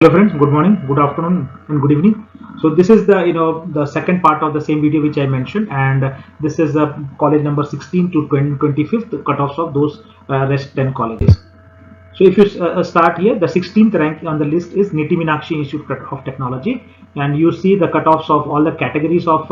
Hello friends, good morning, good afternoon and good evening. So this is the second part of the same video which I mentioned, and this is the college number 16 to 25th cutoffs of those rest 10 colleges. So if you start here, the 16th rank on the list is Niti Meenakshi Institute of Technology, and you see the cutoffs of all the categories of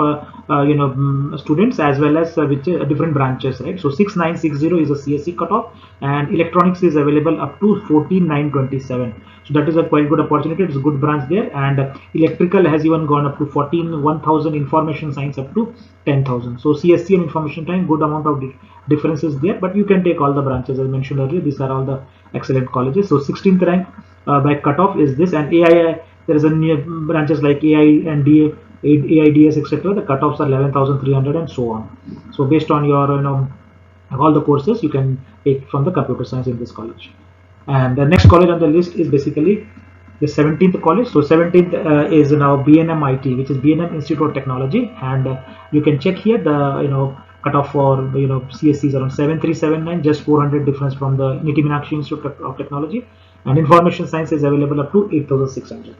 students as well as which different branches, right? So 6960 is a CSE cutoff, and electronics is available up to 14927. So that is a quite good opportunity. It's a good branch there, and electrical has even gone up to 1000, information science up to 10,000. So CSE and information science, good amount of differences there, but you can take all the branches as mentioned earlier. These are all the excellent colleges. So 16th rank by cutoff is this, and AI there is a new branches like AI and DA, AIDS, etc. The cutoffs are 11,300 and so on. So based on your all the courses you can take from the computer science in this college. And the next college on the list is basically the 17th college. So 17th is now BNMIT, which is BNM Institute of Technology, and you can check here the cutoff for CSE is around 7379, just 400 difference from the Niti Meenakshi Institute of Technology, and information science is available up to 8600,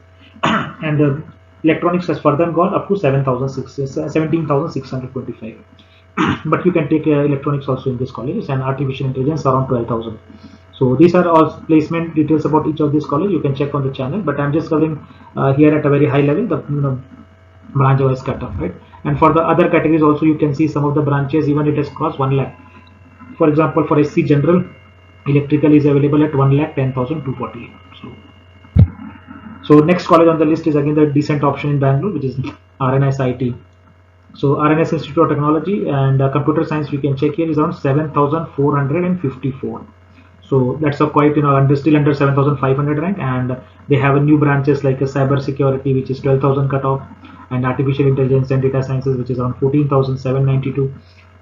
and electronics has further gone up to 17,625. But you can take electronics also in this college, and artificial intelligence around 12,000. So these are all placement details about each of these college. You can check on the channel, but I'm just covering here at a very high level the branch wise cutoff, right? And for the other categories also you can see some of the branches even it has crossed 1 lakh. For example, for SC general, electrical is available at 1,10,248. So next college on the list is again the decent option in Bangalore, which is RNSIT. So RNS Institute of Technology, and computer science you can check here is around 7,454. So that's a quite still under 7,500 rank, and they have a new branches like a cyber security, which is 12,000 cutoff, and artificial intelligence and data sciences, which is around 14,792,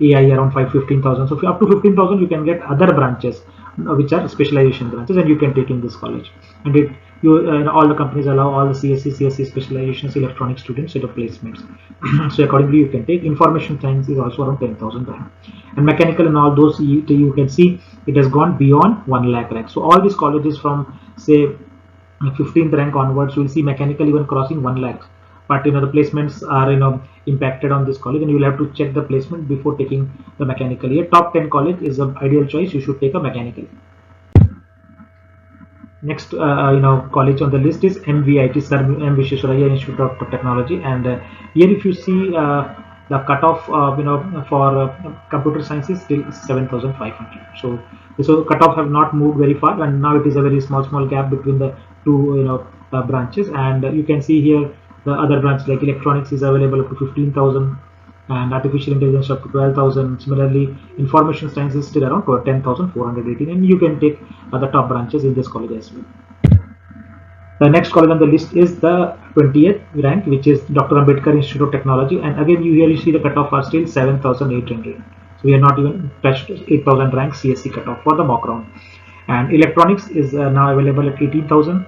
AI around 15,000. So up to 15,000 you can get other branches which are specialization branches, and you can take in this college. And all the companies allow all the CSE specializations electronic students set of placements. So accordingly you can take. Information science is also around 10,000 rank, and mechanical and all those you can see it has gone beyond 1 lakh rank. So all these colleges from say 15th rank onwards, you will see mechanical even crossing 1 lakh. But the placements are impacted on this college, and you will have to check the placement before taking the mechanical. Here top 10 college is an ideal choice. You should take a mechanical. Next college on the list is MVIT, Sir M Visvesvaraya Institute of Technology, and here if you see the cutoff for computer science is still 7,500. So cutoff have not moved very far, and now it is a very small gap between the two branches. And you can see here the other branch like electronics is available up to 15,000, and artificial intelligence up to 12,000. Similarly, information science is still around 10,418, and you can take the top branches in this college as well. The next college on the list is the 20th rank, which is Dr. Ambedkar Institute of Technology, and again you see the cutoff are still 7,800. So we are not even touched 8,000 rank CSE cutoff for the mock round. And electronics is now available at 18,000.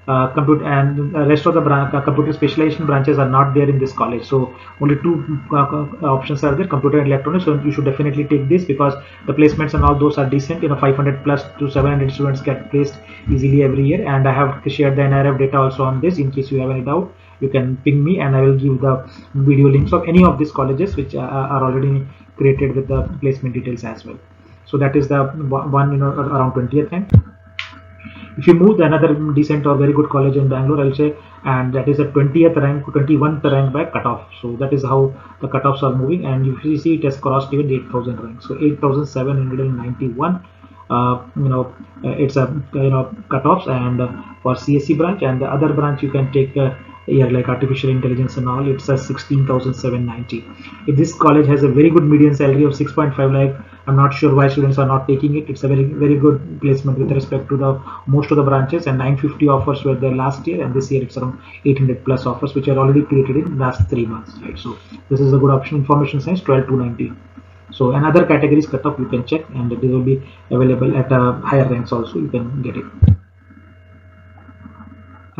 Computer and rest of the computer specialization branches are not there in this college. So only two options are there, computer and electronics. So you should definitely take this because the placements and all those are decent. 500 plus to 700 students get placed easily every year, and I have shared the NRF data also on this. In case you have any doubt, you can ping me, and I will give the video links of any of these colleges which are already created with the placement details as well. So that is the one around 20th rank. If you move, another decent or very good college in Bangalore, I'll say, and that is a 20th rank, 21th rank by cutoff. So that is how the cutoffs are moving, and if you see it has crossed even 8,000 ranks. So 8,791. It's a cutoffs, and for CSE branch, and the other branch you can take here like artificial intelligence and all, it's a 16,790. If this college has a very good median salary of 6.5 lakh, I'm not sure why students are not taking it. It's a very good placement with respect to the most of the branches, and 950 offers were there last year, and this year it's around 800 plus offers which are already created in last 3 months, right? So this is a good option. Information science 12,290. So another categories cutoff you can check, and it will be available at higher ranks also. You can get it.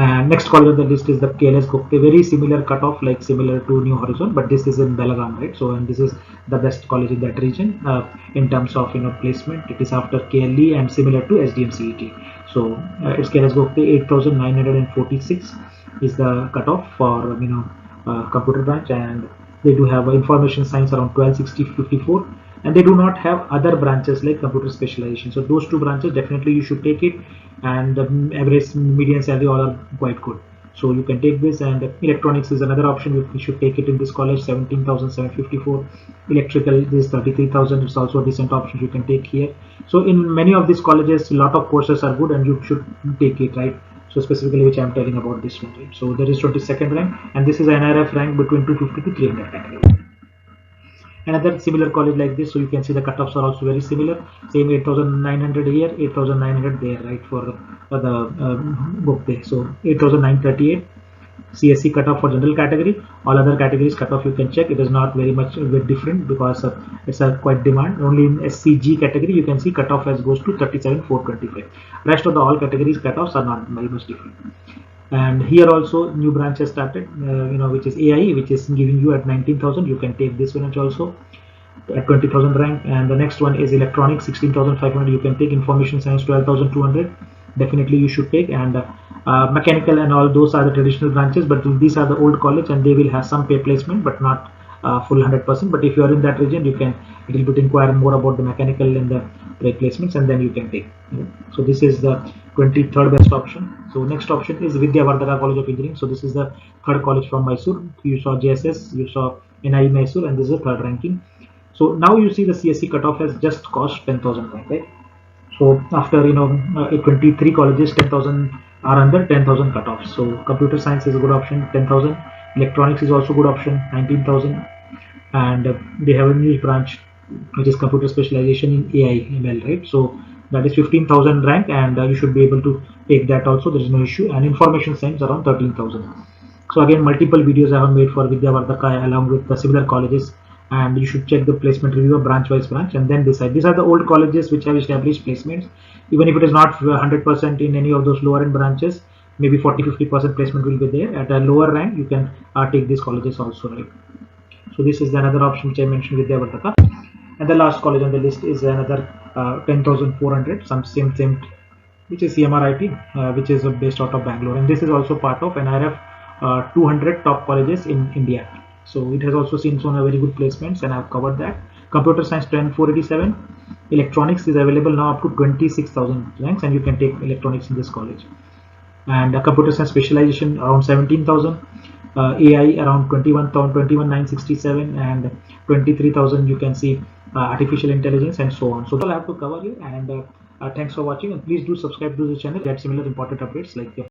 And next college on the list is the KLS Gupte, very similar cutoff like similar to New Horizon, but this is in Belagavi, right? So and this is the best college in that region in terms of placement. It is after KLE and similar to SDM CET. So its let's go 8,946 is the cutoff for computer branch, and they do have information science around 1260-54, and they do not have other branches like computer specialization. So those two branches definitely you should take it, and the average median salary all are quite good. So you can take this, and electronics is another option. You should take it in this college, 17,754. Electrical is 33,000. It's also a decent option you can take here. So in many of these colleges, a lot of courses are good, and you should take it, right? So specifically which I'm telling about this one, right? So there is 22nd rank, and this is NRF rank between 250 to 300 category. Another similar college like this, so you can see the cutoffs are also very similar, same 8,900 here, 8,900 there, right, for the book day. So 8,938 CSC cutoff for general category. All other categories cutoff you can check. It is not very much different because it's a quite demand. Only in SCG category you can see cutoff as goes to 37,425. Rest of the all categories cutoffs are not very much different. And here also new branch has started, which is AI, which is giving you at 19,000. You can take this one also at 20,000 rank. And the next one is electronics, 16,500. You can take information science, 12,200. Definitely you should take. And mechanical and all those are the traditional branches, but these are the old college, and they will have some pay placement but not full 100%. But if you are in that region, you can a little bit inquire more about the mechanical and the pay placements, and then you can take. So this is the 23rd best option. So next option is Vidyavardhaka College of Engineering. So this is the third college from Mysore. You saw JSS, you saw NIE Mysore, and this is the third ranking. So now you see the CSC cutoff has just cost 10,000 rank, right? So after 23 colleges, 10,000 are under 10,000 cutoffs. So computer science is a good option, 10,000. Electronics is also good option, 19,000. And they have a new branch which is computer specialization in AI ML, right? So that is 15,000 rank, and you should be able to take that also. There is no issue. And information science around 13,000. So again, multiple videos I have made for Vidyavardhaka along with the similar colleges, and you should check the placement review branch wise branch and then decide. These are the old colleges which have established placements. Even if it is not 100% in any of those lower end branches, maybe 40-50% placement will be there. At a lower rank, you can take these colleges also, right? So this is another option which I mentioned, Vidyavardhaka. And the last college on the list is another 10,400, some same, which is CMRIT, which is based out of Bangalore, and this is also part of NRF 200 top colleges in India. So it has also seen some very good placements, and I've covered that. Computer science 10,487. Electronics is available now up to 26,000 ranks, and you can take electronics in this college. And computer science specialization around 17,000. AI around 21,967, and 23,000 you can see artificial intelligence and so on. So I have to cover here, and thanks for watching, and please do subscribe to the channel, get similar important updates like